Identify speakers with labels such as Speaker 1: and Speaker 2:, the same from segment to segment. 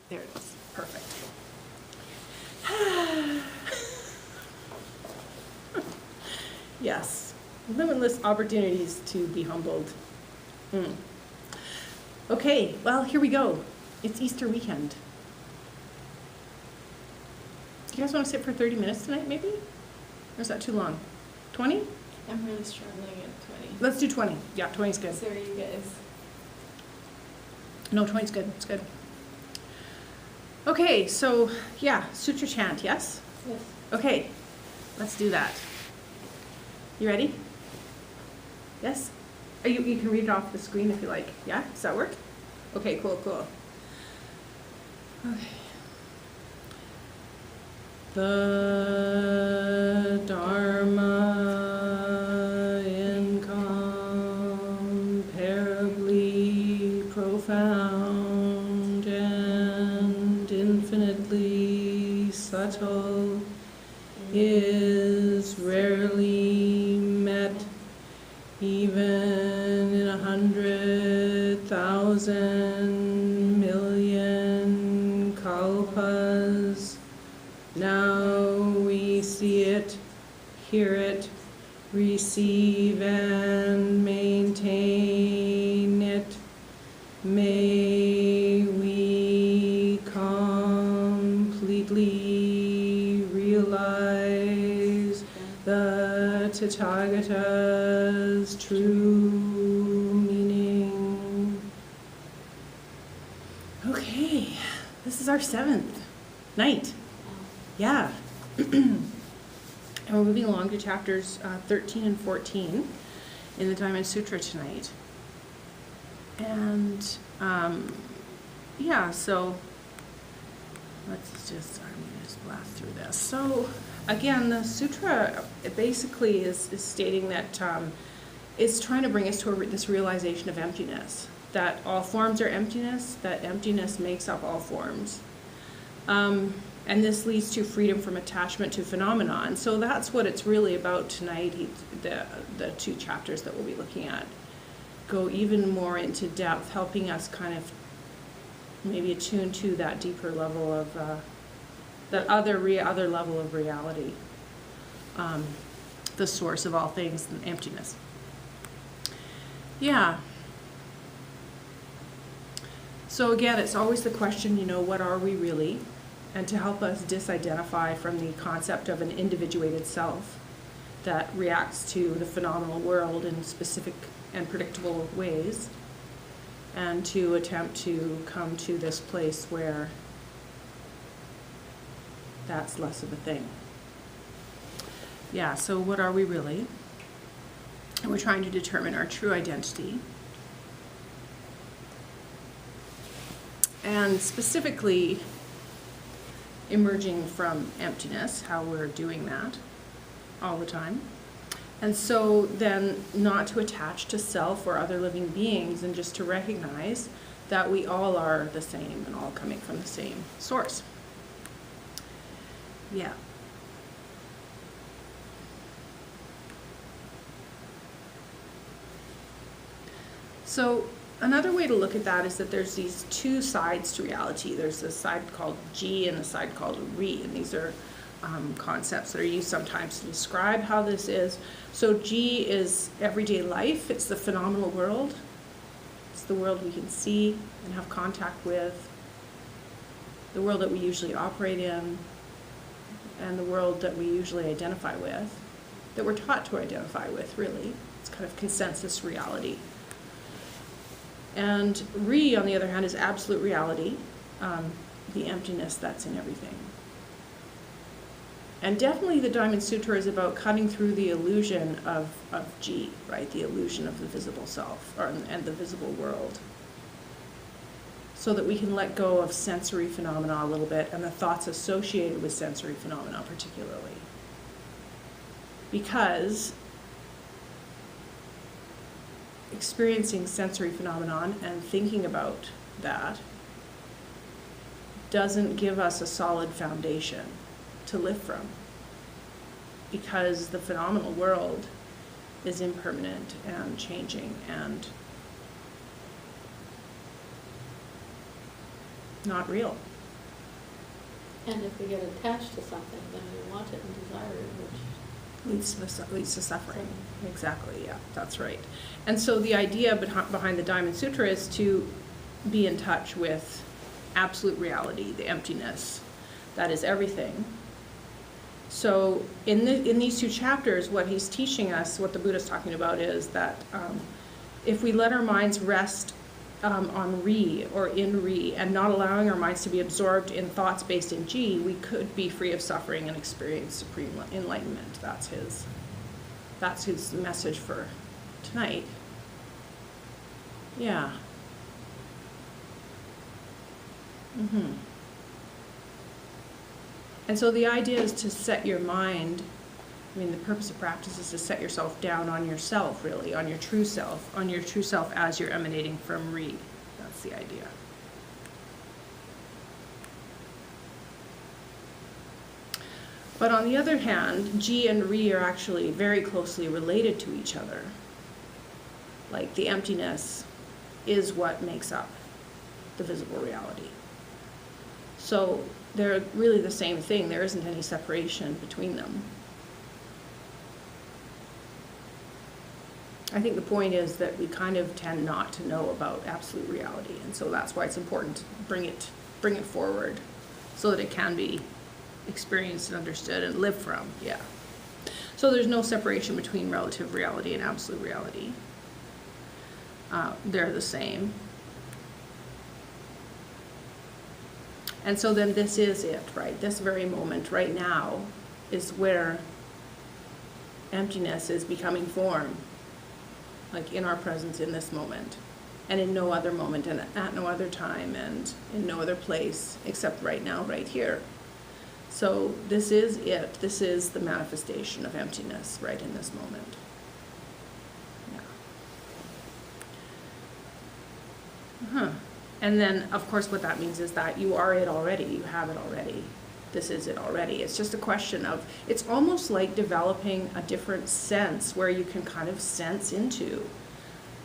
Speaker 1: There it is. Perfect. Yes. Limitless opportunities to be humbled. Okay, well, here we go. It's Easter weekend. Do you guys want to sit for 30 minutes tonight, maybe? Or is that too long? 20?
Speaker 2: I'm really struggling at 20.
Speaker 1: Let's do 20. Yeah, 20 is good.
Speaker 2: So are you guys?
Speaker 1: No, 20 is good. It's good. Okay, so yeah, Sutra chant, yes?
Speaker 2: Yes.
Speaker 1: Okay, let's do that. You ready? Yes? You can read it off the screen if you like. Yeah? Does that work? Okay, cool. Okay. The Dharma incomparably profound and infinitely subtle is rarely met even in 100,000 million kalpas. Now we see it, hear it, receive and maintain it. May we completely realize the Tathagata's true meaning. Okay, this is our 7th night. Yeah. And we're moving along to chapters 13 and 14 in the Diamond Sutra tonight. And yeah, so I'm gonna just blast through this. So again, the sutra, it basically is stating that it's trying to bring us to this realization of emptiness, that all forms are emptiness, that emptiness makes up all forms. And this leads to freedom from attachment to phenomenon. So that's what it's really about tonight. The 2 chapters that we'll be looking at go even more into depth, helping us kind of maybe attune to that deeper level of, that other level of reality, the source of all things, and emptiness. Yeah. So again, it's always the question, what are we really? And to help us disidentify from the concept of an individuated self that reacts to the phenomenal world in specific and predictable ways, and to attempt to come to this place where that's less of a thing. Yeah, so what are we really? And we're trying to determine our true identity. And specifically, emerging from emptiness, how we're doing that all the time. And so then not to attach to self or other living beings, and just to recognize that we all are the same and all coming from the same source. Yeah. So another way to look at that is that there's these 2 sides to reality. There's the side called Ji and the side called Ri, and these are concepts that are used sometimes to describe how this is. So Ji is everyday life. It's the phenomenal world. It's the world we can see and have contact with, the world that we usually operate in, and the world that we usually identify with, that we're taught to identify with, really. It's kind of consensus reality. And Ri, on the other hand, is absolute reality, the emptiness that's in everything. And definitely the Diamond Sutra is about cutting through the illusion of Ji, right? The illusion of the visible self and the visible world. So that we can let go of sensory phenomena a little bit, and the thoughts associated with sensory phenomena particularly. Because experiencing sensory phenomenon and thinking about that doesn't give us a solid foundation to live from, because the phenomenal world is impermanent and changing and not real.
Speaker 3: And if we get attached to something, then we want it and desire it, which
Speaker 1: leads to suffering. Exactly, yeah, that's right. And so the idea behind the Diamond Sutra is to be in touch with absolute reality, the emptiness that is everything. So in these two chapters, what he's teaching us, what the Buddha's talking about, is that if we let our minds rest on Ri or in Ri, and not allowing our minds to be absorbed in thoughts based in Ji, we could be free of suffering and experience supreme enlightenment. That's his message for tonight. Yeah. And so the idea is to set your mind, I mean, the purpose of practice is to set yourself down on yourself, really, on your true self as you're emanating from Ri. That's the idea. But on the other hand, Ji and Ri are actually very closely related to each other. Like the emptiness is what makes up the visible reality. So they're really the same thing. There isn't any separation between them. I think the point is that we kind of tend not to know about absolute reality, and so that's why it's important to bring it forward so that it can be experienced and understood and lived from. Yeah. So there's no separation between relative reality and absolute reality. They're the same. And so then this is it, right? This very moment right now is where emptiness is becoming form, like in our presence in this moment, and in no other moment, and at no other time, and in no other place except right now, right here. So this is it. This is the manifestation of emptiness right in this moment. Yeah. And then, of course, what that means is that you are it already. You have it already. This is it already. It's just a question of, it's almost like developing a different sense where you can kind of sense into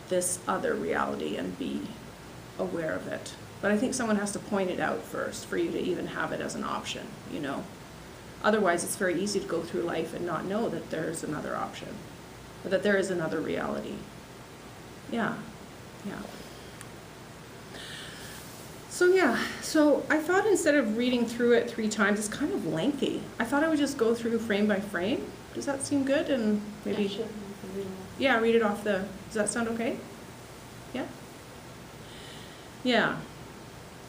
Speaker 1: this other reality and be aware of it. But I think someone has to point it out first for you to even have it as an option, you know. Otherwise, it's very easy to go through life and not know that there's another option, or that there is another reality. Yeah, yeah. So I thought instead of reading through it 3 times, it's kind of lengthy. I thought I would just go through frame by frame. Does that seem good? And maybe, yeah, read it off the, does that sound okay? Yeah? Yeah.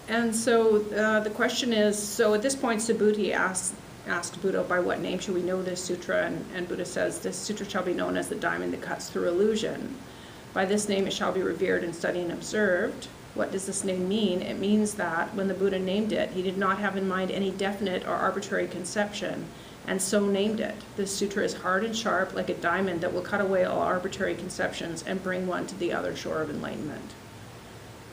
Speaker 1: And so the question is, so at this point, Subhuti asked Buddha, by what name should we know this sutra? And Buddha says, this sutra shall be known as the diamond that cuts through illusion. By this name it shall be revered and studied and observed. What does this name mean? It means that when the Buddha named it, he did not have in mind any definite or arbitrary conception, and so named it. This sutra is hard and sharp, like a diamond that will cut away all arbitrary conceptions and bring one to the other shore of enlightenment.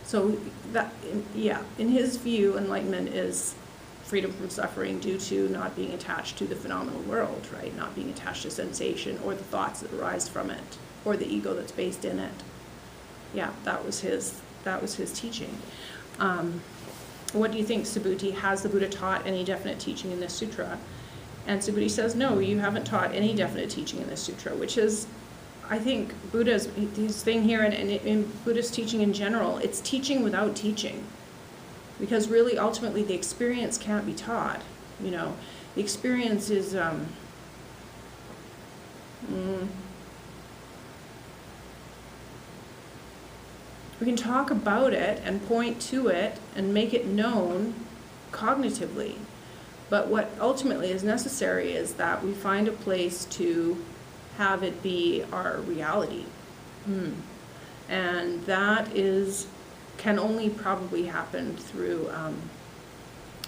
Speaker 1: So that, yeah, in his view, enlightenment is freedom from suffering due to not being attached to the phenomenal world, right? Not being attached to sensation or the thoughts that arise from it, or the ego that's based in it. Yeah, that was his teaching. What do you think, Subhuti? Has the Buddha taught any definite teaching in this sutra? And Subhuti says, no, you haven't taught any definite teaching in this sutra, which is, I think, Buddha's his thing here, and in Buddhist teaching in general, it's teaching without teaching. Because really, ultimately, the experience can't be taught. You know, the experience is, we can talk about it and point to it and make it known cognitively. But what ultimately is necessary is that we find a place to have it be our reality. And that can only probably happen through,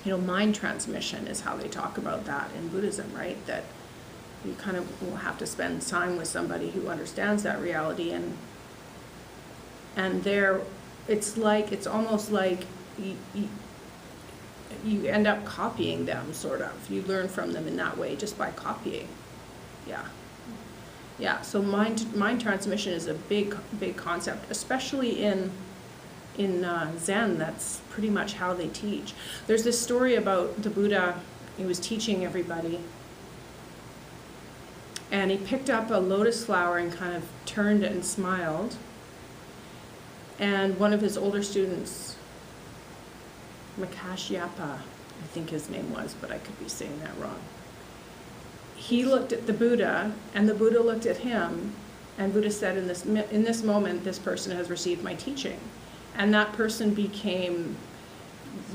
Speaker 1: mind transmission is how they talk about that in Buddhism, right? That you kind of will have to spend time with somebody who understands that reality, and there, it's almost like you end up copying them, sort of. You learn from them in that way, just by copying. Yeah. Yeah, so mind transmission is a big concept, especially in in Zen, that's pretty much how they teach. There's this story about the Buddha. He was teaching everybody, and he picked up a lotus flower and kind of turned it and smiled. And one of his older students, Makashyapa, I think his name was, but I could be saying that wrong. He looked at the Buddha, and the Buddha looked at him, and Buddha said, in this moment, this person has received my teaching. And that person became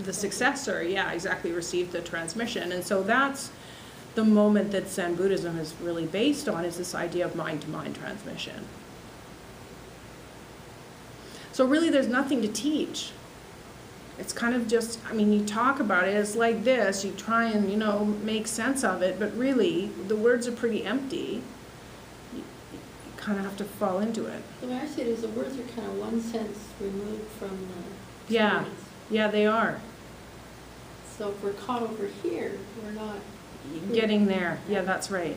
Speaker 1: the successor, yeah, exactly, received the transmission. And so that's the moment that Zen Buddhism is really based on, is this idea of mind-to-mind transmission. So really there's nothing to teach. It's kind of just, I mean, you talk about it, it's like this, you try and, you know, make sense of it, but really the words are pretty empty. You kind of have to fall into it.
Speaker 3: The way I see it is the words are kind of one sense removed from the
Speaker 1: Yeah,
Speaker 3: experience.
Speaker 1: yeah, they are.
Speaker 3: So if we're caught over here, we're not
Speaker 1: Getting there, yeah, that's right.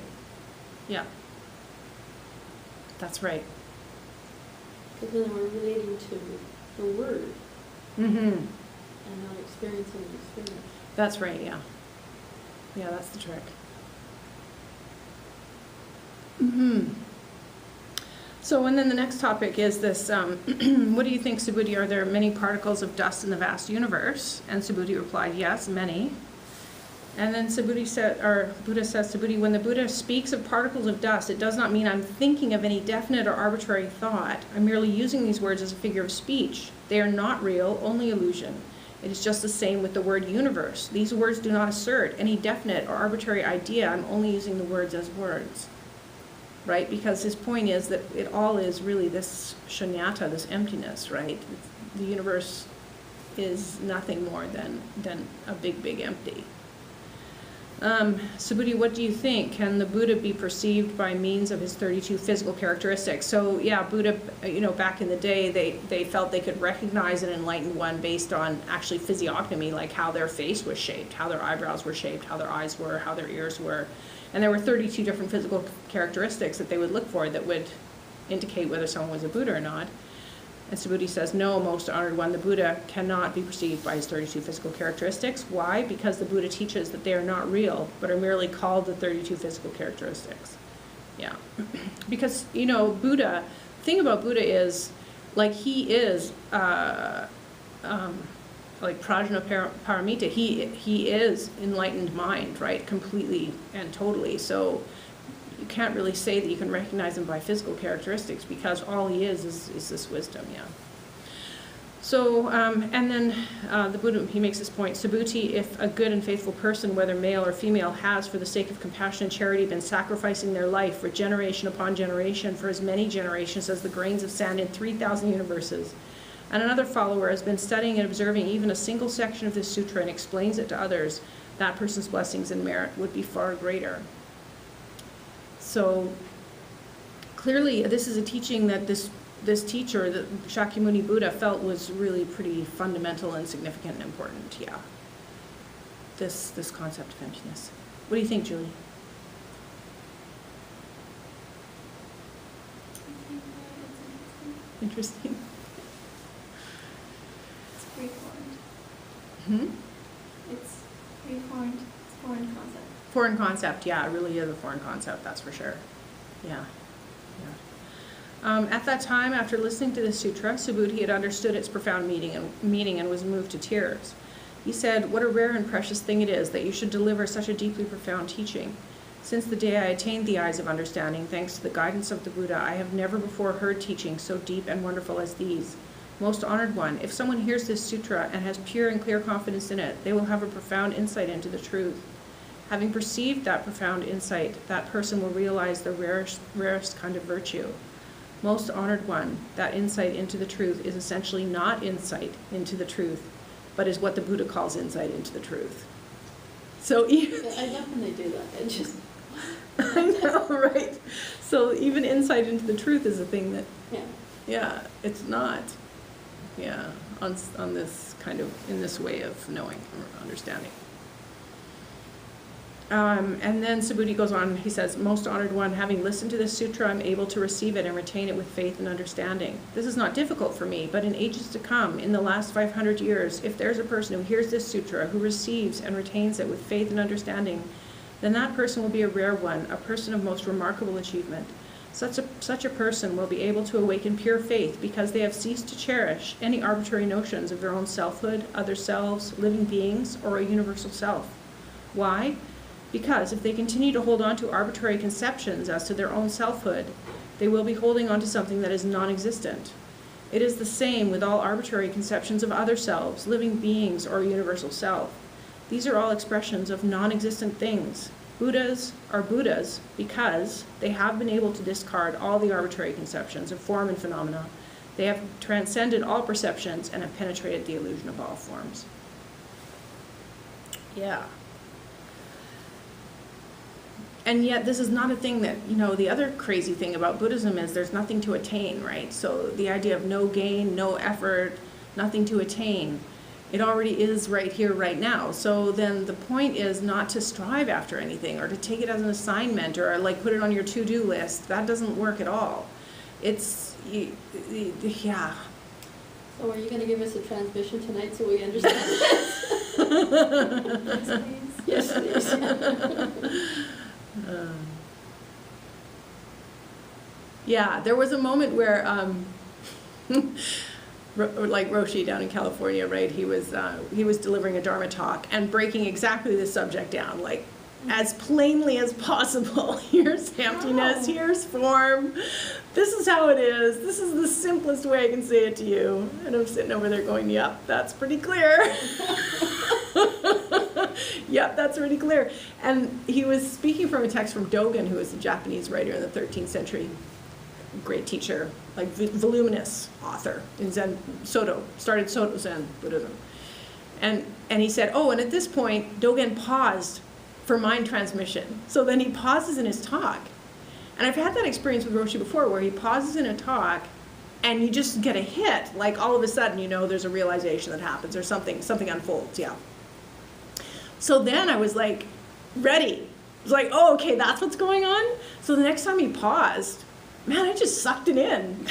Speaker 1: Yeah. That's right.
Speaker 3: because then we're relating to the word
Speaker 1: Mm-hmm.
Speaker 3: and not experiencing the experience.
Speaker 1: That's right, yeah. Yeah, that's the trick. Mm-hmm. So, and then the next topic is this, what do you think, Subhuti? Are there many particles of dust in the vast universe? And Subhuti replied, yes, many. And then Subhuti said, or Buddha says, Subhuti, when the Buddha speaks of particles of dust, it does not mean I'm thinking of any definite or arbitrary thought. I'm merely using these words as a figure of speech. They are not real, only illusion. It is just the same with the word universe. These words do not assert any definite or arbitrary idea. I'm only using the words as words. Right? Because his point is that it all is really this shunyata, this emptiness, right? The universe is nothing more than a big, big empty. Subhuti, what do you think? Can the Buddha be perceived by means of his 32 physical characteristics? So yeah, Buddha, you know, back in the day, they felt they could recognize an enlightened one based on actually physiognomy, like how their face was shaped, how their eyebrows were shaped, how their eyes were, how their ears were. And there were 32 different physical characteristics that they would look for that would indicate whether someone was a Buddha or not. And Subhuti says, no, most honored one, the Buddha cannot be perceived by his 32 physical characteristics. Why? Because the Buddha teaches that they are not real, but are merely called the 32 physical characteristics. Yeah. Because, you know, Buddha, the thing about Buddha is, like, he is, like Prajna Paramita, he is enlightened mind, right? Completely and totally. So you can't really say that you can recognize him by physical characteristics, because all he is this wisdom, yeah. So, and then the Buddha, he makes this point, Subhuti, if a good and faithful person, whether male or female, has, for the sake of compassion and charity, been sacrificing their life for generation upon generation, for as many generations as the grains of sand in 3,000 universes, and another follower has been studying and observing even a single section of this sutra and explains it to others, that person's blessings and merit would be far greater. So clearly this is a teaching that this teacher, the Shakyamuni Buddha, felt was really pretty fundamental and significant and important, yeah. This concept of emptiness. What do you think, Julie? Interesting.
Speaker 2: It's pre-formed.
Speaker 1: Hmm?
Speaker 2: It's pre-formed. It's foreign concept.
Speaker 1: Foreign concept, yeah, it really is a foreign concept, that's for sure. Yeah. At that time, after listening to the sutra, Subhuti had understood its profound meaning and was moved to tears. He said, what a rare and precious thing it is that you should deliver such a deeply profound teaching. Since the day I attained the eyes of understanding, thanks to the guidance of the Buddha, I have never before heard teachings so deep and wonderful as these. Most honored one, if someone hears this sutra and has pure and clear confidence in it, they will have a profound insight into the truth. Having perceived that profound insight, that person will realize the rarest kind of virtue. Most honored one, that insight into the truth is essentially not insight into the truth, but is what the Buddha calls insight into the truth. So even
Speaker 3: I love when they do that. It just
Speaker 1: I know, right? So even insight into the truth is a thing that,
Speaker 3: yeah,
Speaker 1: it's not, yeah, on this kind of, in this way of knowing or understanding. And then Subhuti goes on, he says, most honored one, having listened to this sutra, I'm able to receive it and retain it with faith and understanding. This is not difficult for me, but in ages to come, in the last 500 years, if there's a person who hears this sutra, who receives and retains it with faith and understanding, then that person will be a rare one, a person of most remarkable achievement. Such a person will be able to awaken pure faith because they have ceased to cherish any arbitrary notions of their own selfhood, other selves, living beings, or a universal self. Why? Because if they continue to hold on to arbitrary conceptions as to their own selfhood, they will be holding on to something that is non-existent. It is the same with all arbitrary conceptions of other selves, living beings, or a universal self. These are all expressions of non-existent things. Buddhas are Buddhas because they have been able to discard all the arbitrary conceptions of form and phenomena. They have transcended all perceptions and have penetrated the illusion of all forms. Yeah. And yet this is not a thing that, the other crazy thing about Buddhism is there's nothing to attain, right? So the idea of no gain, no effort, nothing to attain, it already is right here, right now. So then the point is not to strive after anything or to take it as an assignment or like put it on your to-do list. That doesn't work at all. It's, yeah.
Speaker 3: So are you going to give us a transmission tonight so we understand this?
Speaker 2: Yes, please.
Speaker 3: Yes, please.
Speaker 1: Yeah, there was a moment where, like Roshi down in California, right? He was delivering a Dharma talk and breaking exactly the subject down, like as plainly as possible. Here's emptiness, here's form. This is how it is. This is the simplest way I can say it to you. And I'm sitting over there going, yep, that's pretty clear. Yep, that's pretty clear. And he was speaking from a text from Dogen, who was a Japanese writer in the 13th century. Great teacher, like voluminous author in Zen, Soto, started Soto Zen Buddhism. And he said, oh, and at this point, Dogen paused for mind transmission. So then he pauses in his talk. And I've had that experience with Roshi before, where he pauses in a talk and you just get a hit, like all of a sudden, there's a realization that happens or something unfolds, yeah. So then I was like, ready. I was like, oh, okay, that's what's going on? So the next time he paused, man, I just sucked it in. And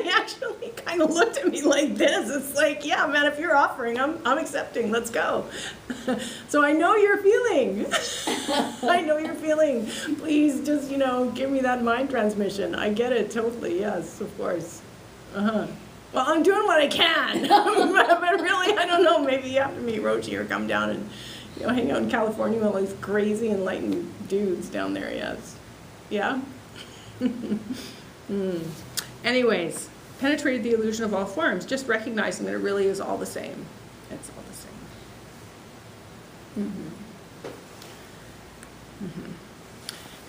Speaker 1: he actually kind of looked at me like this. It's like, yeah, man, if you're offering, I'm accepting. Let's go. So I know you're feeling. I know you're feeling. Please just, give me that mind transmission. I get it totally. Yes, of course. Well, I'm doing what I can. But really, I don't know. Maybe you have to meet Roshi or come down and, hang out in California with all these crazy enlightened dudes down there. Yes. Yeah? Anyways, penetrated the illusion of all forms, just recognizing that it really is all the same. It's all the same.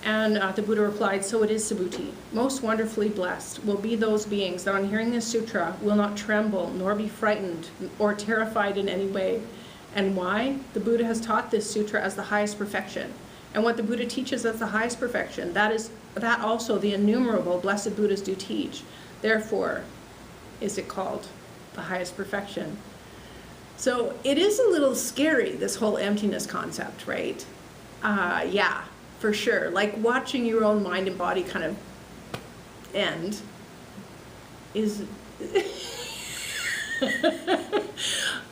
Speaker 1: And the Buddha replied, so it is, Subhuti. Most wonderfully blessed will be those beings that on hearing this sutra will not tremble, nor be frightened, or terrified in any way. And why? The Buddha has taught this sutra as the highest perfection. And what the Buddha teaches as the highest perfection, that also the innumerable blessed Buddhas do teach. Therefore, is it called the highest perfection. So it is a little scary, this whole emptiness concept, right? Yeah, for sure. Like watching your own mind and body kind of end is...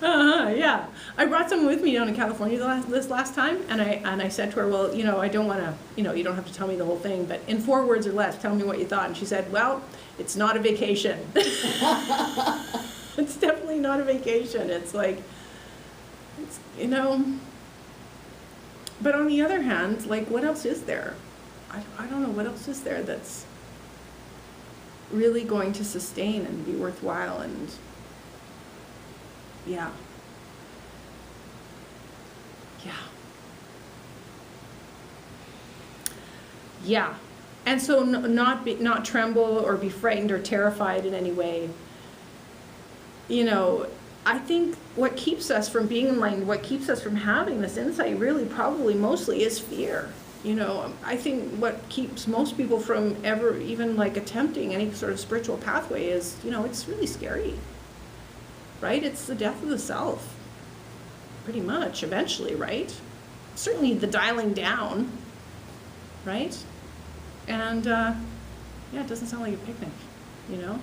Speaker 1: yeah. I brought someone with me down in California this last time, and I said to her, well, I don't want to, you don't have to tell me the whole thing, but in 4 words or less, tell me what you thought. And she said, well, it's not a vacation. It's definitely not a vacation. It's like, but on the other hand, like, what else is there? I don't know, what else is there that's really going to sustain and be worthwhile and, yeah. Yeah, and so not tremble or be frightened or terrified in any way. I think what keeps us from being enlightened, what keeps us from having this insight really probably mostly is fear. I think what keeps most people from ever even like attempting any sort of spiritual pathway is, it's really scary, right? It's the death of the self, pretty much, eventually, right? certainly the dialing down, right? And yeah, it doesn't sound like a picnic, you know?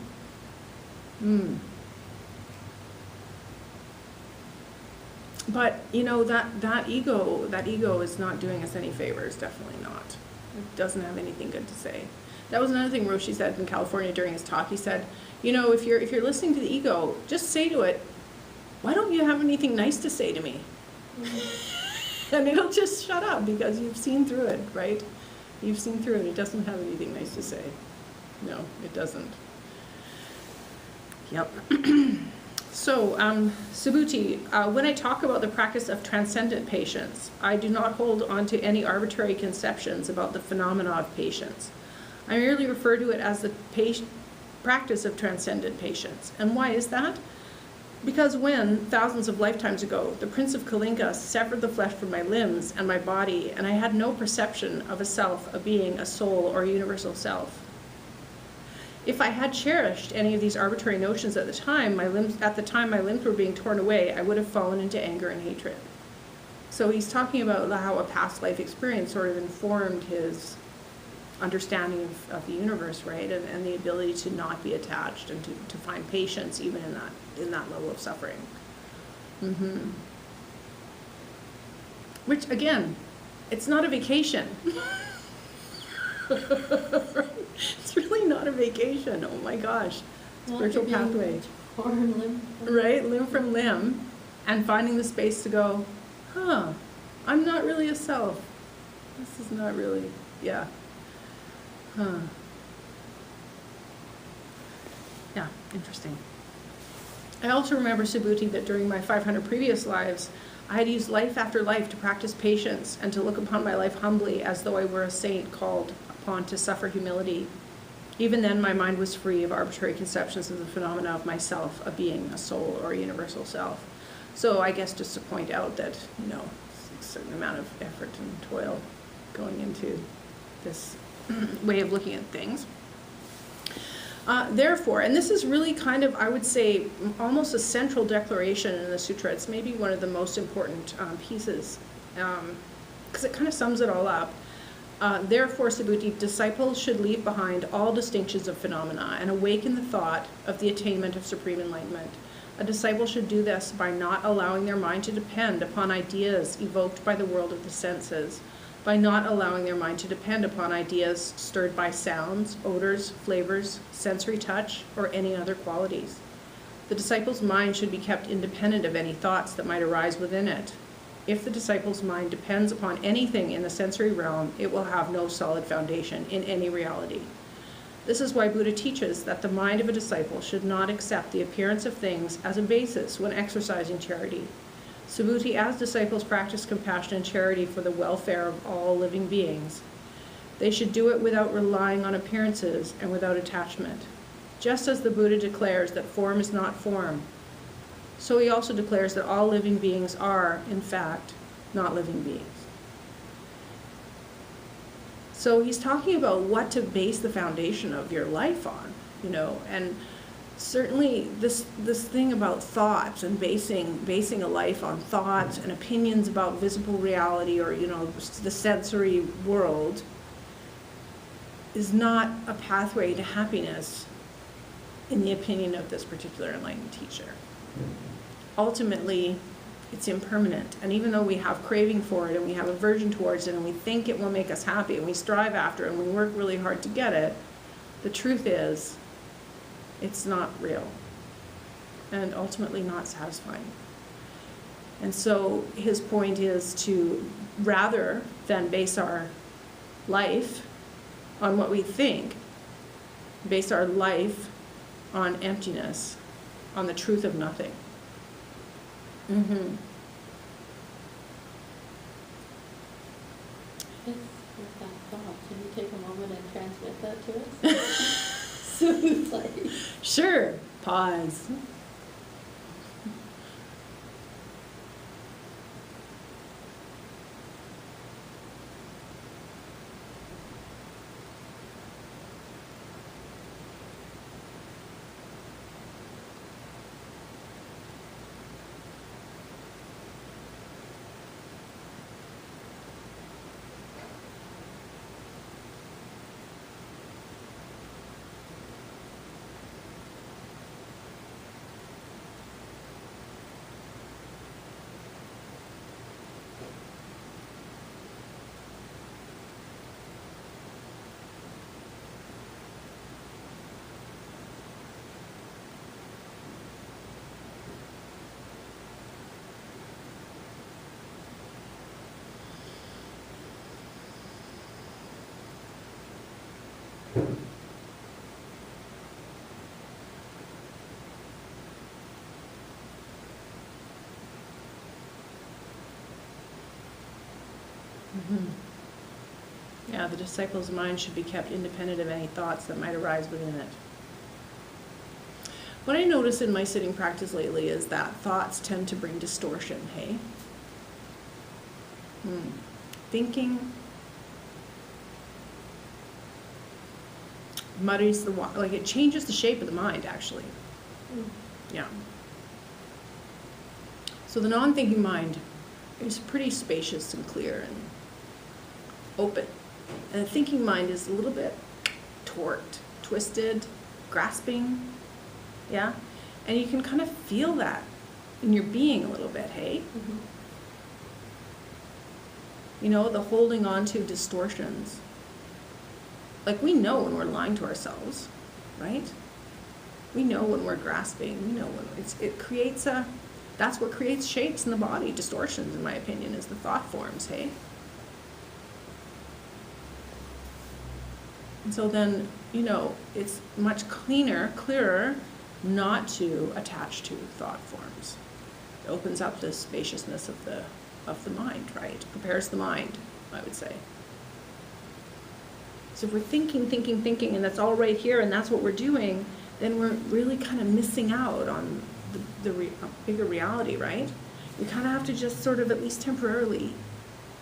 Speaker 1: But you know, that ego is not doing us any favors, definitely not. It doesn't have anything good to say. That was another thing Roshi said in California during his talk. He said, you know, if you're listening to the ego, just say to it, why don't you have anything nice to say to me? And it'll just shut up because you've seen through it, right? You've seen through it. It doesn't have anything nice to say. No, it doesn't. Yep. So, Subhuti, when I talk about the practice of transcendent patience, I do not hold on to any arbitrary conceptions about the phenomena of patience. I merely refer to it as the practice of transcendent patience. And why is that? Because when, thousands of lifetimes ago, the Prince of Kalinga severed the flesh from my limbs and my body, and I had no perception of a self, a being, a soul, or a universal self. If I had cherished any of these arbitrary notions at the time my limbs were being torn away, I would have fallen into anger and hatred. So he's talking about how a past life experience sort of informed his understanding of the universe, right? And the ability to not be attached and to find patience even in that level of suffering. Which, again, it's not a vacation. It's really not a vacation. Oh my gosh. Spiritual pathway.
Speaker 3: Torn limb.
Speaker 1: Right? Limb from limb. And finding the space to go, I'm not really a self. This is not really, yeah. Yeah, interesting. I also remember, Subhuti, that during my 500 previous lives, I had used life after life to practice patience and to look upon my life humbly as though I were a saint called upon to suffer humility. Even then, my mind was free of arbitrary conceptions of the phenomena of myself, a being, a soul, or a universal self. So I guess just to point out that, you know, a certain amount of effort and toil going into this way of looking at things. Therefore, and this is really kind of, I would say, almost a central declaration in the sutra. It's maybe one of the most important pieces, because it kind of sums it all up. Therefore, Subhuti, disciples should leave behind all distinctions of phenomena and awaken the thought of the attainment of supreme enlightenment. A disciple should do this by not allowing their mind to depend upon ideas evoked by the world of the senses, by not allowing their mind to depend upon ideas stirred by sounds, odors, flavors, sensory touch, or any other qualities. The disciple's mind should be kept independent of any thoughts that might arise within it. If the disciple's mind depends upon anything in the sensory realm, it will have no solid foundation in any reality. This is why Buddha teaches that the mind of a disciple should not accept the appearance of things as a basis when exercising charity. Subhuti, as disciples practice compassion and charity for the welfare of all living beings, they should do it without relying on appearances and without attachment. Just as the Buddha declares that form is not form, so he also declares that all living beings are, in fact, not living beings. So he's talking about what to base the foundation of your life on, you know, and certainly this thing about thoughts and basing a life on thoughts and opinions about visible reality or, you know, the sensory world is not a pathway to happiness in the opinion of this particular enlightened teacher. Ultimately, it's impermanent, and even though we have craving for it and we have aversion towards it and we think it will make us happy and we strive after it and we work really hard to get it, the truth is it's not real and ultimately not satisfying. And so his point is to, rather than base our life on what we think, base our life on emptiness, on the truth of nothing.
Speaker 3: With that thought, can you take a moment and transmit that to us? Smoothly.
Speaker 1: Sure. Pause. Yeah, the disciple's mind should be kept independent of any thoughts that might arise within it. What I notice in my sitting practice lately is that thoughts tend to bring distortion, hey? Thinking muddies the water, like it changes the shape of the mind, actually. Yeah. So the non-thinking mind is pretty spacious and clear and open. And the thinking mind is a little bit torqued, twisted, grasping, yeah? And you can kind of feel that in your being a little bit, hey? You know, the holding on to distortions. Like we know when we're lying to ourselves, right? We know when we're grasping, we know when it creates that's what creates shapes in the body, distortions, in my opinion, is the thought forms, hey? And so then, you know, it's much clearer not to attach to thought forms. It opens up the spaciousness of the mind, right? Prepares the mind, I would say. So if we're thinking, and that's all right here, and that's what we're doing, then we're really kind of missing out on the bigger reality, right? We kind of have to just sort of, at least temporarily,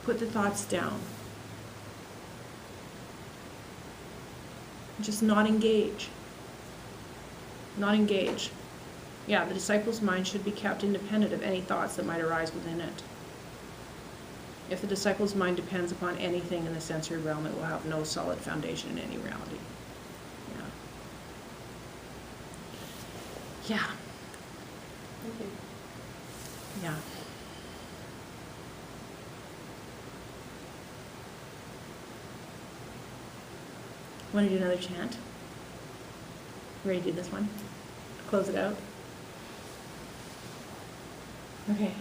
Speaker 1: put the thoughts down. Just not engage. Not engage. Yeah, the disciple's mind should be kept independent of any thoughts that might arise within it. If the disciple's mind depends upon anything in the sensory realm, it will have no solid foundation in any reality. Yeah.
Speaker 3: Thank you.
Speaker 1: Yeah. Want to do another chant? Ready to do this one? Close it out? Okay.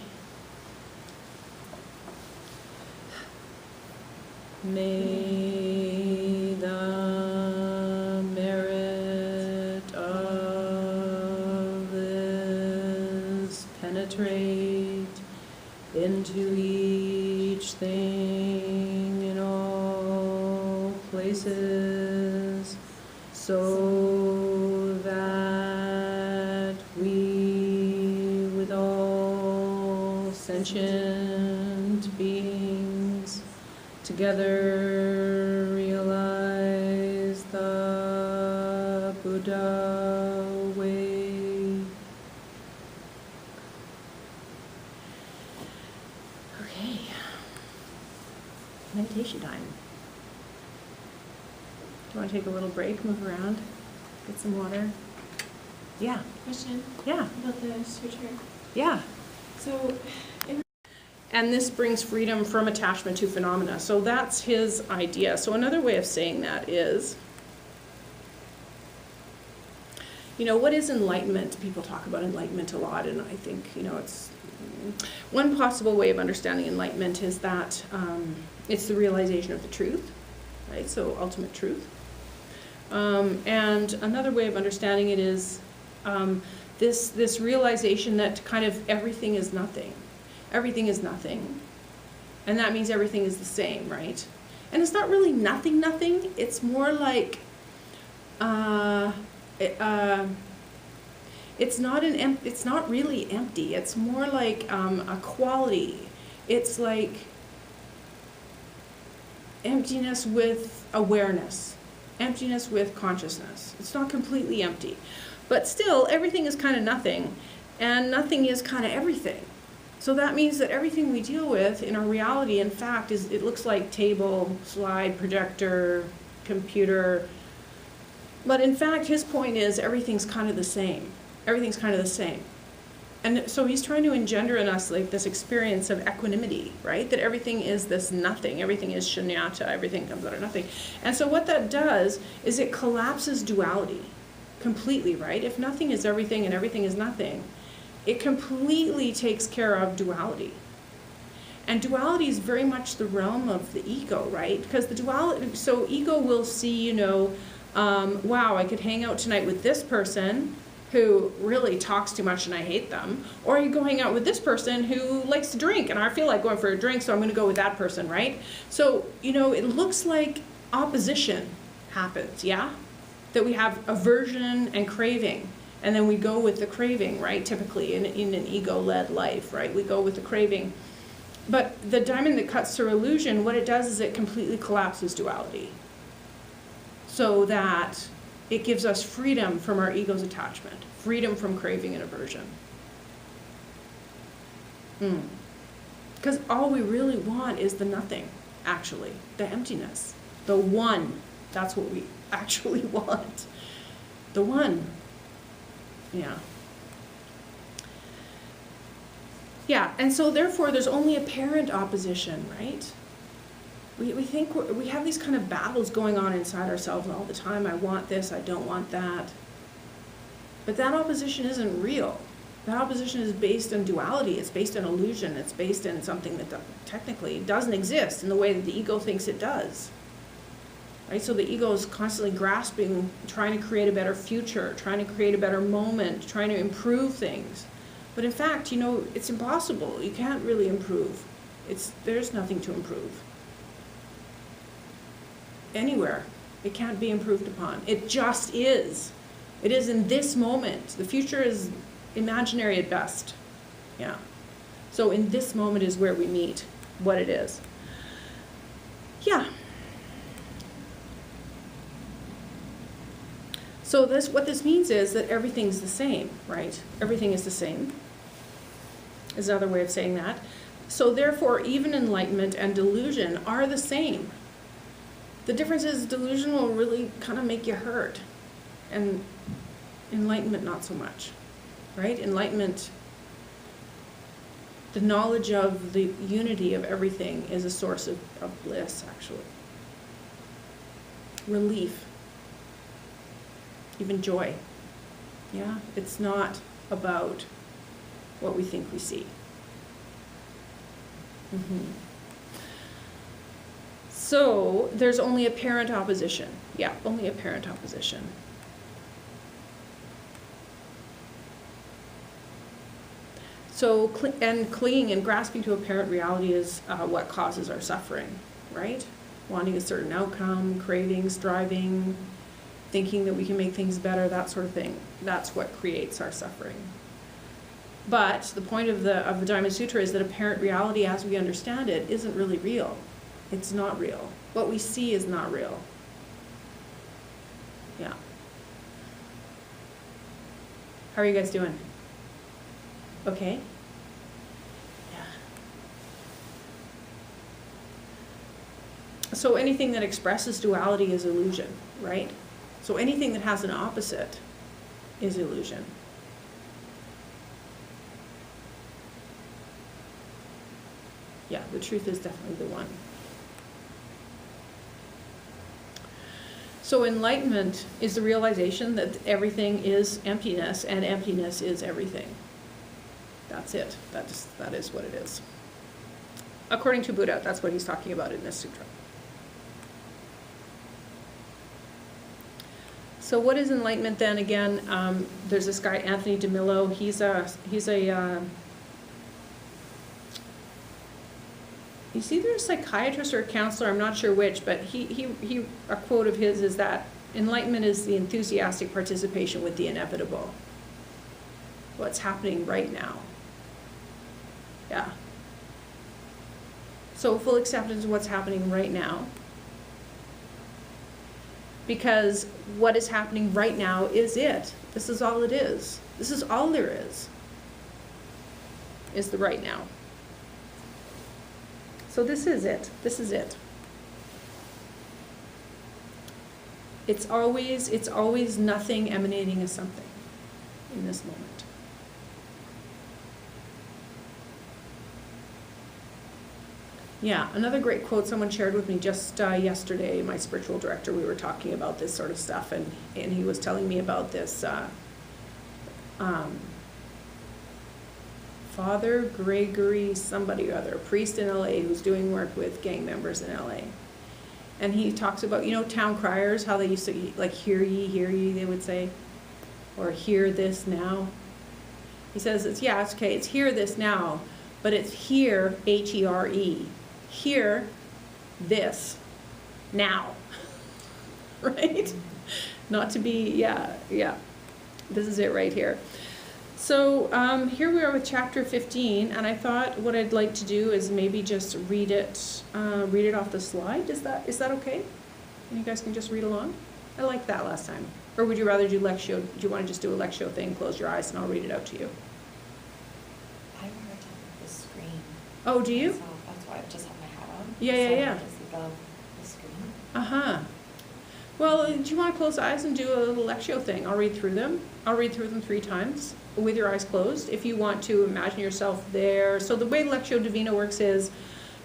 Speaker 1: May the merit of this penetrate into each thing in all places, so that we, with all sentient beings, together realize the Buddha way. Okay. Meditation time. Do you want to take a little break, move around, get some water? Yeah.
Speaker 2: Question
Speaker 1: Yeah.
Speaker 2: about the sutra.
Speaker 1: Yeah.
Speaker 2: So,
Speaker 1: And this brings freedom from attachment to phenomena. So that's his idea. So another way of saying that is, you know, what is enlightenment? People talk about enlightenment a lot, and I think, you know, it's one possible way of understanding enlightenment is that it's the realization of the truth, right? So ultimate truth. And another way of understanding it is this realization that kind of everything is nothing. Everything is nothing. And that means everything is the same, right? And it's not really nothing. It's more like, it's not really empty. It's more like a quality. It's like emptiness with awareness, emptiness with consciousness. It's not completely empty. But still, everything is kind of nothing, and nothing is kind of everything. So that means that everything we deal with in our reality, in fact, it looks like table, slide, projector, computer. But in fact, his point is everything's kind of the same. Everything's kind of the same. And so he's trying to engender in us like this experience of equanimity, right? That everything is this nothing. Everything is shunyata. Everything comes out of nothing. And so what that does is it collapses duality completely, right? If nothing is everything and everything is nothing, it completely takes care of duality. And duality is very much the realm of the ego, right? Because the duality, so ego will see, you know, Wow, I could hang out tonight with this person who really talks too much and I hate them. Or you go hang out with this person who likes to drink and I feel like going for a drink, so I'm going to go with that person, right? So, you know, it looks like opposition happens, yeah? That we have aversion and craving. And then we go with the craving, right? Typically in an ego-led life, right? We go with the craving. But the diamond that cuts through illusion, what it does is it completely collapses duality. So that it gives us freedom from our ego's attachment, freedom from craving and aversion. Because all we really want is the nothing, actually, the emptiness, the one. That's what we actually want. The one. Yeah. Yeah, and so therefore there's only apparent opposition, right? We think we have these kind of battles going on inside ourselves all the time. I want this, I don't want that. But that opposition isn't real. That opposition is based on duality. It's based on illusion. It's based in something that technically doesn't exist in the way that the ego thinks it does. Right? So the ego is constantly grasping, trying to create a better future, trying to create a better moment, trying to improve things. But in fact, you know, it's impossible. You can't really improve. There's nothing to improve. Anywhere. It can't be improved upon. It just is. It is in this moment. The future is imaginary at best. Yeah. So in this moment is where we meet what it is. Yeah. So what this means is that everything's the same, right? Everything is the same, is another way of saying that. So therefore, even enlightenment and delusion are the same. The difference is delusion will really kind of make you hurt, and enlightenment not so much, right? Enlightenment, the knowledge of the unity of everything is a source of bliss, actually. Relief. Even joy. Yeah, it's not about what we think we see. So there's only apparent opposition. Yeah, only apparent opposition. So clinging and grasping to apparent reality is what causes our suffering, right? Wanting a certain outcome, craving, striving, thinking that we can make things better, that sort of thing. That's what creates our suffering. But the point of the Diamond Sutra is that apparent reality as we understand it isn't really real. It's not real. What we see is not real. Yeah. How are you guys doing? Okay? Yeah. So anything that expresses duality is illusion, right? So anything that has an opposite is illusion. Yeah, the truth is definitely the one. So enlightenment is the realization that everything is emptiness and emptiness is everything. That's it. That is what it is. According to Buddha, that's what he's talking about in this sutra. So what is enlightenment then? Again, there's this guy, Anthony DeMillo. He's either a psychiatrist or a counselor, I'm not sure which, but a quote of his is that enlightenment is the enthusiastic participation with the inevitable. What's happening right now. Yeah. So full acceptance of what's happening right now. Because what is happening right now is it. This is all it is. This is all there is the right now. So this is it. This is it. It's always nothing emanating as something in this moment. Yeah, another great quote someone shared with me just yesterday, my spiritual director, we were talking about this sort of stuff, and he was telling me about this Father Gregory somebody or other, a priest in LA who's doing work with gang members in LA. And he talks about, you know, town criers, how they used to, like, hear ye, they would say, or hear this now. He says, it's okay, it's hear this now, but it's hear, H-E-R-E, hear this now, right? Not to be, yeah, this is it right here. So here we are with chapter 15, and I thought what I'd like to do is maybe just read it off the slide. Is that okay? And you guys can just read along? I liked that last time. Or would you rather do lectio? Do you want to just do a lectio thing, close your eyes, and I'll read it out to you?
Speaker 4: I have a hard time with the screen.
Speaker 1: Oh, do you?
Speaker 4: So that's why I just have my hat on.
Speaker 1: Yeah.
Speaker 4: I can see the screen.
Speaker 1: Uh-huh. Well, do you want to close eyes and do a little lectio thing? I'll read through them. I'll read through them 3 times with your eyes closed. If you want to imagine yourself there. So the way Lectio Divina works is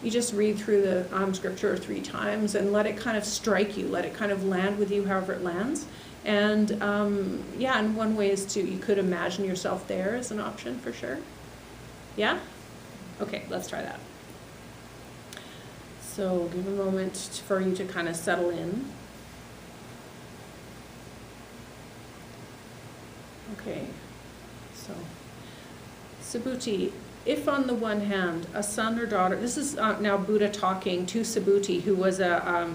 Speaker 1: you just read through the scripture 3 times and let it kind of strike you, let it kind of land with you however it lands. And and one way is you could imagine yourself there as an option for sure. Yeah? Okay, let's try that. So give a moment for you to kind of settle in. Okay, so Subhuti, if on the one hand a son or daughter, this is now Buddha talking to Subhuti, who was a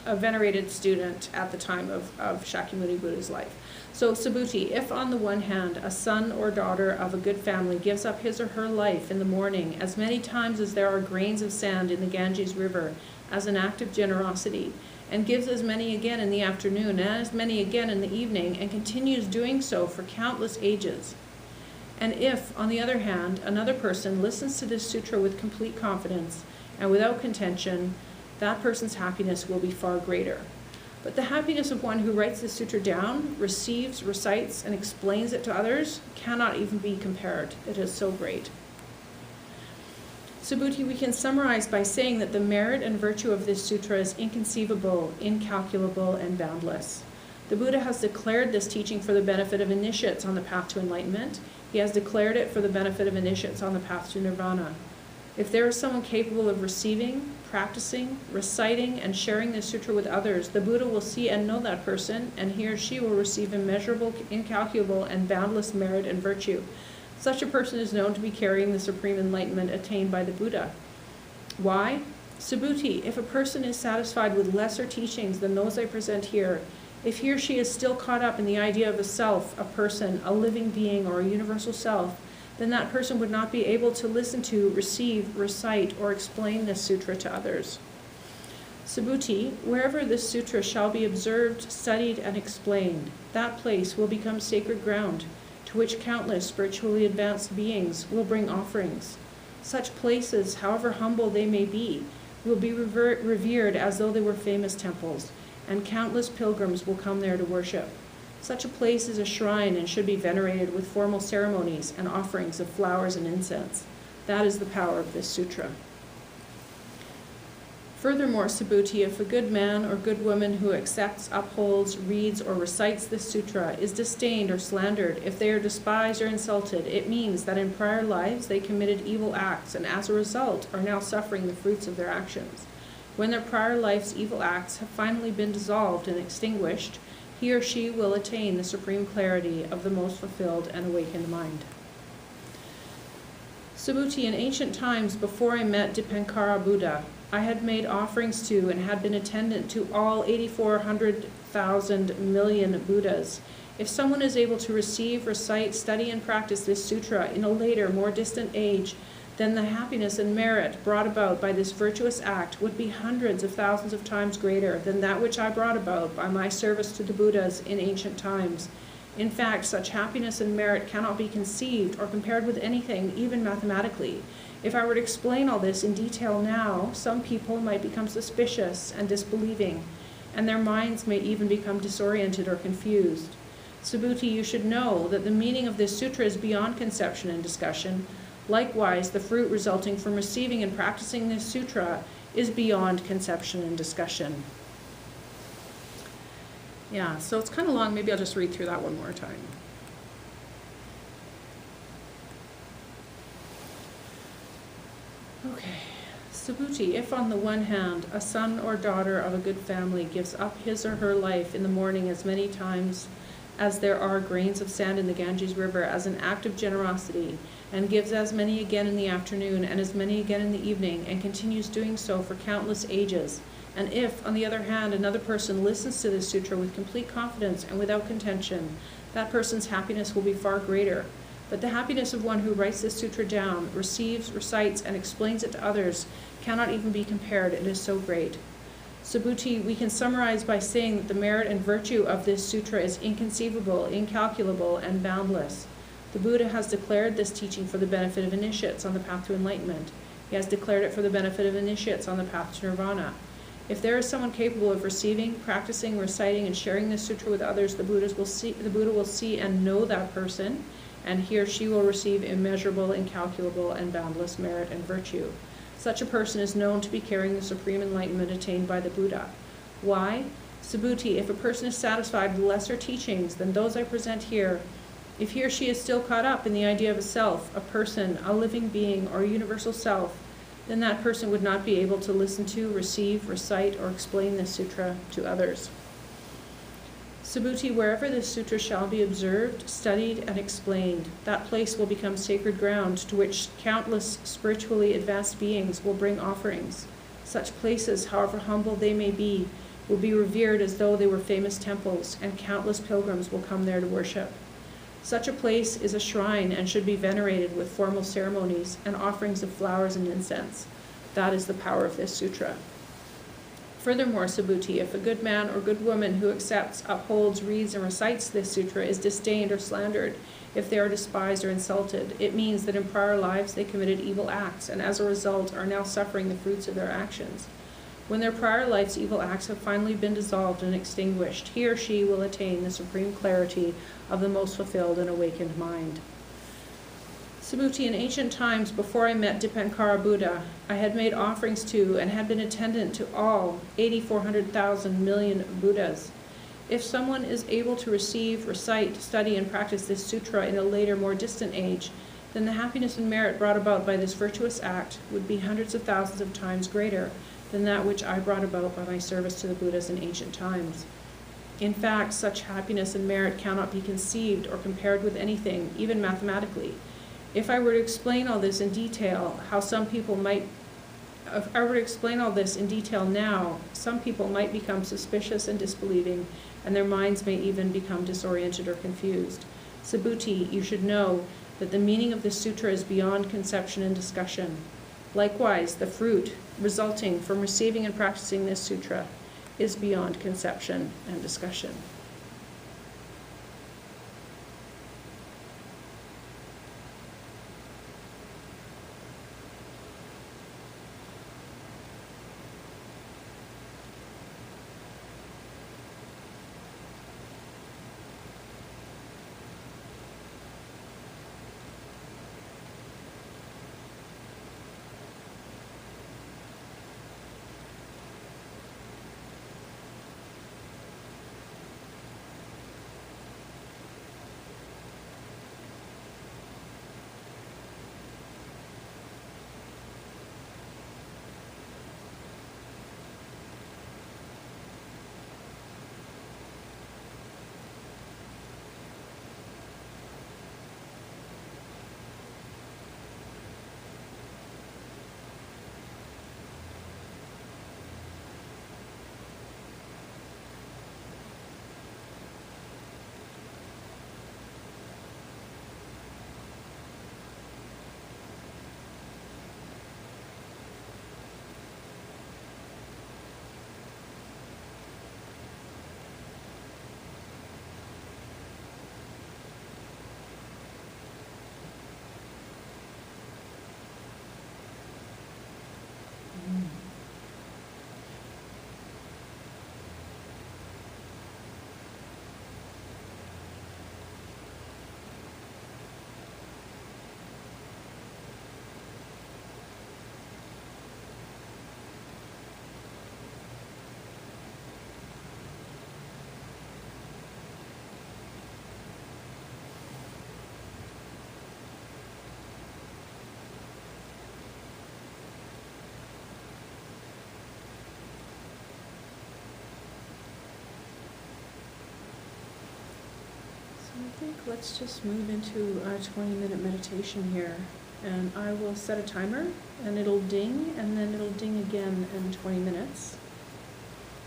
Speaker 1: venerated student at the time of Shakyamuni Buddha's life. So Subhuti, if on the one hand a son or daughter of a good family gives up his or her life in the morning as many times as there are grains of sand in the Ganges River as an act of generosity, and gives as many again in the afternoon and as many again in the evening, and continues doing so for countless ages. And if, on the other hand, another person listens to this sutra with complete confidence and without contention, that person's happiness will be far greater. But the happiness of one who writes the sutra down, receives, recites, and explains it to others cannot even be compared. It is so great. Subhuti, we can summarize by saying that the merit and virtue of this sutra is inconceivable, incalculable, and boundless. The Buddha has declared this teaching for the benefit of initiates on the path to enlightenment. He has declared it for the benefit of initiates on the path to nirvana. If there is someone capable of receiving, practicing, reciting, and sharing this sutra with others, the Buddha will see and know that person, and he or she will receive immeasurable, incalculable, and boundless merit and virtue. Such a person is known to be carrying the supreme enlightenment attained by the Buddha. Why? Subhuti, if a person is satisfied with lesser teachings than those I present here, if he or she is still caught up in the idea of a self, a person, a living being, or a universal self, then that person would not be able to listen to, receive, recite, or explain this sutra to others. Subhuti, wherever this sutra shall be observed, studied, and explained, that place will become sacred ground, to which countless spiritually advanced beings will bring offerings. Such places, however humble they may be, will be revered as though they were famous temples, and countless pilgrims will come there to worship. Such a place is a shrine and should be venerated with formal ceremonies and offerings of flowers and incense. That is the power of this sutra. Furthermore, Subhuti, if a good man or good woman who accepts, upholds, reads, or recites this sutra is disdained or slandered, if they are despised or insulted, it means that in prior lives they committed evil acts and as a result are now suffering the fruits of their actions. When their prior life's evil acts have finally been dissolved and extinguished, he or she will attain the supreme clarity of the most fulfilled and awakened mind. Subhuti, in ancient times before I met Dipankara Buddha, I had made offerings to and had been attendant to all 8,400,000 million Buddhas. If someone is able to receive, recite, study, and practice this sutra in a later, more distant age, then the happiness and merit brought about by this virtuous act would be hundreds of thousands of times greater than that which I brought about by my service to the Buddhas in ancient times. In fact, such happiness and merit cannot be conceived or compared with anything, even mathematically. If I were to explain all this in detail now, some people might become suspicious and disbelieving, and their minds may even become disoriented or confused. Subhuti, you should know that the meaning of this sutra is beyond conception and discussion. Likewise, the fruit resulting from receiving and practicing this sutra is beyond conception and discussion. Yeah, so it's kind of long. Maybe I'll just read through that one more time. Okay, Subhuti, if on the one hand, a son or daughter of a good family gives up his or her life in the morning as many times as there are grains of sand in the Ganges River as an act of generosity, and gives as many again in the afternoon and as many again in the evening, and continues doing so for countless ages, and if, on the other hand, another person listens to this sutra with complete confidence and without contention, that person's happiness will be far greater. But the happiness of one who writes this sutra down, receives, recites, and explains it to others cannot even be compared. It is so great. Subhuti, we can summarize by saying that the merit and virtue of this sutra is inconceivable, incalculable, and boundless. The Buddha has declared this teaching for the benefit of initiates on the path to enlightenment. He has declared it for the benefit of initiates on the path to nirvana. If there is someone capable of receiving, practicing, reciting, and sharing this sutra with others, the Buddha will see and know that person, and he or she will receive immeasurable, incalculable, and boundless merit and virtue. Such a person is known to be carrying the supreme enlightenment attained by the Buddha. Why? Subhuti, if a person is satisfied with lesser teachings than those I present here, if he or she is still caught up in the idea of a self, a person, a living being, or a universal self, then that person would not be able to listen to, receive, recite, or explain this sutra to others. Subhuti, wherever this sutra shall be observed, studied, and explained, that place will become sacred ground to which countless spiritually advanced beings will bring offerings. Such places, however humble they may be, will be revered as though they were famous temples, and countless pilgrims will come there to worship. Such a place is a shrine and should be venerated with formal ceremonies and offerings of flowers and incense. That is the power of this sutra. Furthermore, Subhuti, if a good man or good woman who accepts, upholds, reads, and recites this sutra is disdained or slandered, if they are despised or insulted, it means that in prior lives they committed evil acts and as a result are now suffering the fruits of their actions. When their prior life's evil acts have finally been dissolved and extinguished, he or she will attain the supreme clarity of the most fulfilled and awakened mind. Subhuti, in ancient times, before I met Dipankara Buddha, I had made offerings to and had been attendant to all 84,000 million Buddhas. If someone is able to receive, recite, study, and practice this sutra in a later, more distant age, then the happiness and merit brought about by this virtuous act would be hundreds of thousands of times greater than that which I brought about by my service to the Buddhas in ancient times. In fact, such happiness and merit cannot be conceived or compared with anything, even mathematically. If I were to explain all this in detail, now, some people might become suspicious and disbelieving, and their minds may even become disoriented or confused. Subhuti, you should know that the meaning of this sutra is beyond conception and discussion. Likewise, the fruit resulting from receiving and practicing this sutra is beyond conception and discussion. think let's just move into a 20-minute meditation here. And I will set a timer, and it'll ding, and then it'll ding again in 20 minutes.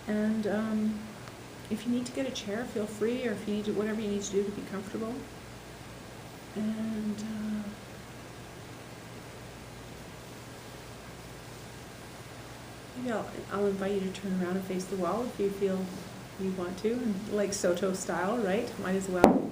Speaker 1: And if you need to get a chair, feel free, or if you need to, whatever you need to do to be comfortable. And maybe I'll invite you to turn around and face the wall if you feel you want to, and like Soto style, right? Might as well.